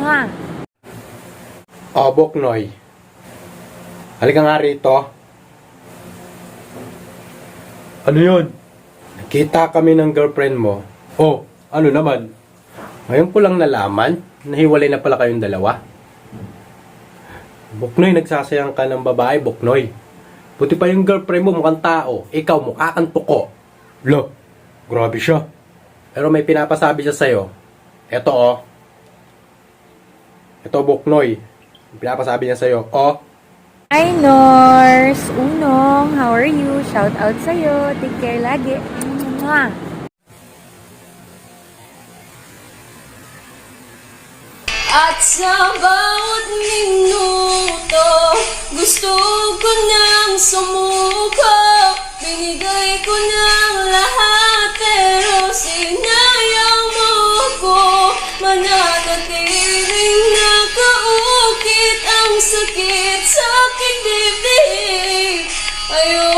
Mwah! O, Boknoy. Halika nga rito. Ano yun? Nakita kami ng girlfriend mo. Oh, ano naman? Ngayon ko lang nalaman, nahiwalay na pala kayong dalawa. Boknoy, nagsasayang ka ng babae, Boknoy. Buti pa yung girlfriend mo mukhang tao, ikaw mukha kang tuko. Lo, grabe siya. Pero may pinapasabi siya sa'yo. Eto oh. Ito, Boknoy. Pinapasabi niya sa'yo, oh. Hi, Nors! Unong, how are you? Shout out sa'yo. Take care lagi. Mwah! At sa bawat minuto, gusto ko nang sumuko. Binigay ko ng lahat, pero sinayang mo ko. Mananatiling nakaukit ang sakit sa aking dibdib. Ayoko